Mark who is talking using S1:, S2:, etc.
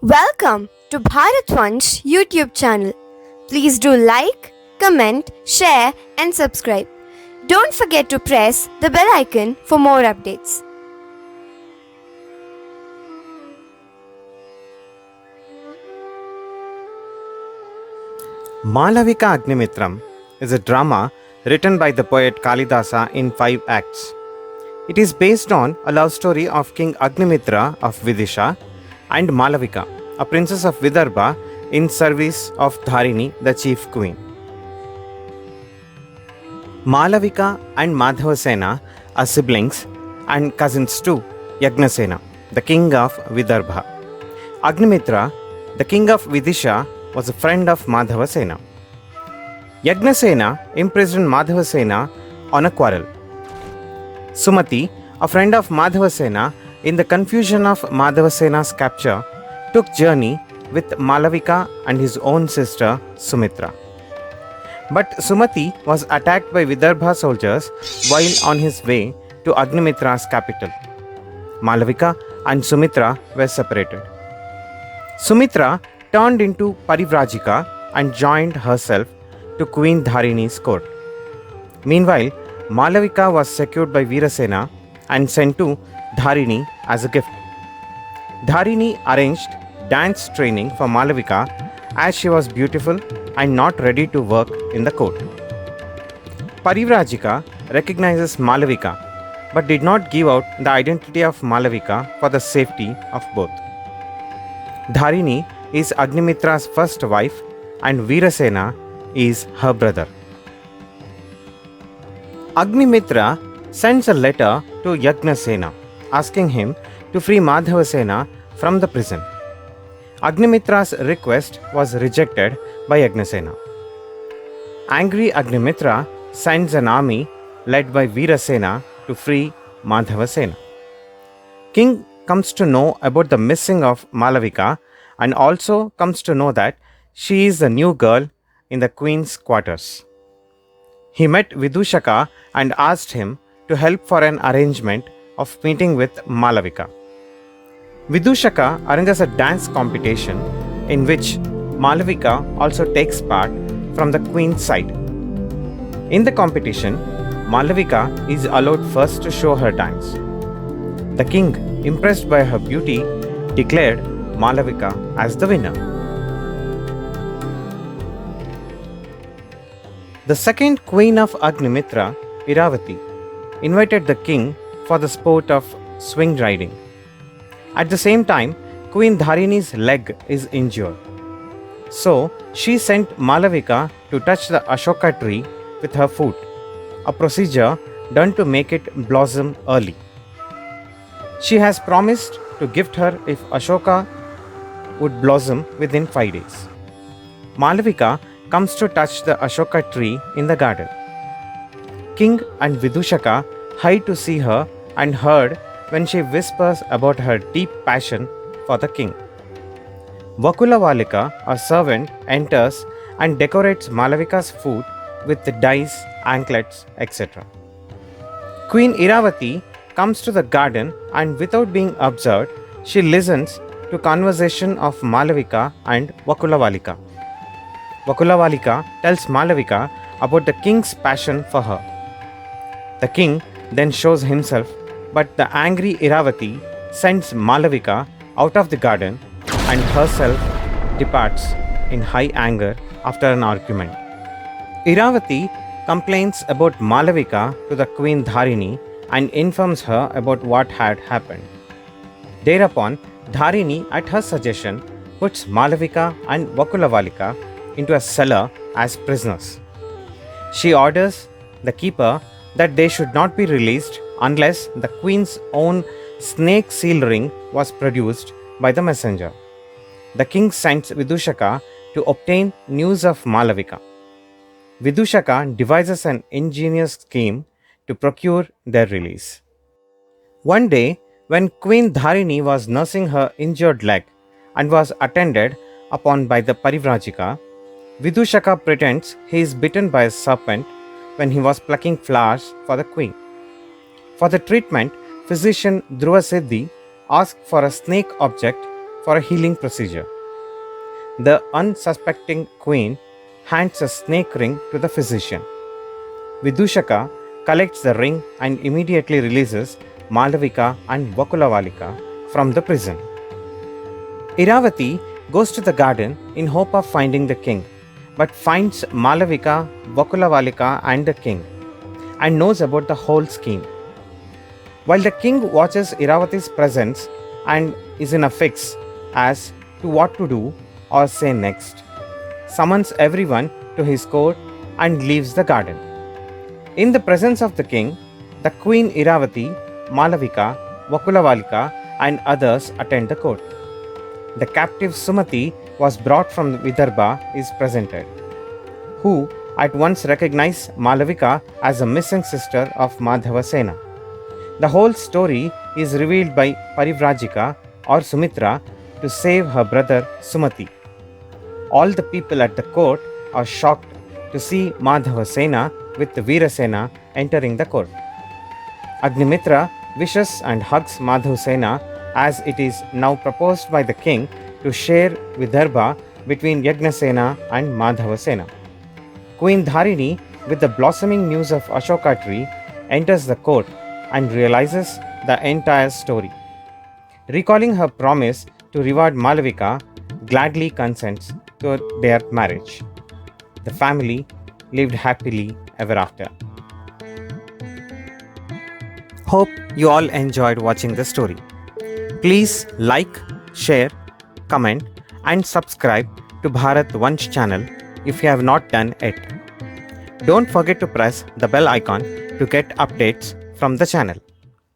S1: Welcome to Bharatvansh YouTube channel. Please do like, comment, share and subscribe. Don't forget to press the bell icon for more updates.
S2: Malavika Agnimitram is a drama written by the poet Kalidasa in 5 acts. It is based on a love story of King Agnimitra of Vidisha and Malavika, a princess of Vidarbha in service of Dharini, the chief queen. Malavika and Madhavasena are siblings and cousins to Yagnasena, the king of Vidarbha. Agnimitra, the king of Vidisha, was a friend of Madhavasena. Yagnasena imprisoned Madhavasena on a quarrel. Sumati, a friend of Madhavasena, in the confusion of Madhavasena's capture, took journey with Malavika and his own sister Sumitra. But Sumati was attacked by Vidarbha soldiers while on his way to Agnimitra's capital. Malavika and Sumitra were separated. Sumitra turned into Parivrajika and joined herself to Queen Dharini's court. Meanwhile, Malavika was secured by Veerasena and sent to Dharini as a gift. Dharini arranged dance training for Malavika as she was beautiful and not ready to work in the court. Parivrajika recognizes Malavika but did not give out the identity of Malavika for the safety of both. Dharini is Agnimitra's first wife and Veerasena is her brother. Agnimitra sends a letter to Yagnasena asking him to free Madhavasena from the prison. Agnimitra's request was rejected by Yagnasena. Angry Agnimitra sends an army led by Veerasena to free Madhavasena. King comes to know about the missing of Malavika and also comes to know that she is the new girl in the queen's quarters. He met Vidushaka and asked him to help for an arrangement of meeting with Malavika. Vidushaka arranges a dance competition in which Malavika also takes part from the queen's side. In the competition, Malavika is allowed first to show her dance. The king, impressed by her beauty, declared Malavika as the winner. The second queen of Agnimitra, Iravati, invited the king for the sport of swing riding. At the same time, Queen Dharini's leg is injured. So, she sent Malavika to touch the Ashoka tree with her foot, a procedure done to make it blossom early. She has promised to gift her if Ashoka would blossom within 5 days. Malavika comes to touch the Ashoka tree in the garden. King and Vidushaka hide to see her and heard when she whispers about her deep passion for the king. Vakulavalika, a servant, enters and decorates Malavika's foot with dyes, anklets, etc. Queen Iravati comes to the garden and without being observed, she listens to conversation of Malavika and Vakulavalika. Vakulavalika tells Malavika about the king's passion for her. The king then shows himself, but the angry Iravati sends Malavika out of the garden and herself departs in high anger after an argument. Iravati complains about Malavika to the queen Dharini and informs her about what had happened. Thereupon, Dharini, at her suggestion, puts Malavika and Vakulavalika into a cellar as prisoners. She orders the keeper that they should not be released unless the queen's own snake seal ring was produced by the messenger. The king sends Vidushaka to obtain news of Malavika. Vidushaka devises an ingenious scheme to procure their release. One day, when Queen Dharini was nursing her injured leg and was attended upon by the Parivrajika, Vidushaka pretends he is bitten by a serpent when he was plucking flowers for the queen. For the treatment, physician Dhruva Siddhi asked for a snake object for a healing procedure. The unsuspecting queen hands a snake ring to the physician. Vidushaka collects the ring and immediately releases Malavika and Vakulavalika from the prison. Iravati goes to the garden in hope of finding the king, but finds Malavika, Vakulavalika, and the king, and knows about the whole scheme. While the king watches Iravati's presence and is in a fix as to what to do or say next, summons everyone to his court and leaves the garden. In the presence of the king, the queen Iravati, Malavika, Vakulavalika, and others attend the court. The captive Sumati was brought from Vidarbha is presented, who at once recognized Malavika as a missing sister of Madhavasena. The whole story is revealed by Parivrajika or Sumitra to save her brother Sumati. All the people at the court are shocked to see Madhavasena with Veerasena entering the court. Agnimitra wishes and hugs Madhavasena as it is now proposed by the king to share Vidarbha between Yagnasena and Madhavasena. Queen Dharini, with the blossoming news of Ashoka tree, enters the court and realizes the entire story. Recalling her promise to reward Malavika, gladly consents to their marriage. The family lived happily ever after. Hope you all enjoyed watching the story. Please like, share, comment, and subscribe to Bharat Vansh channel if you have not done it. Don't forget to press the bell icon to get updates from the channel.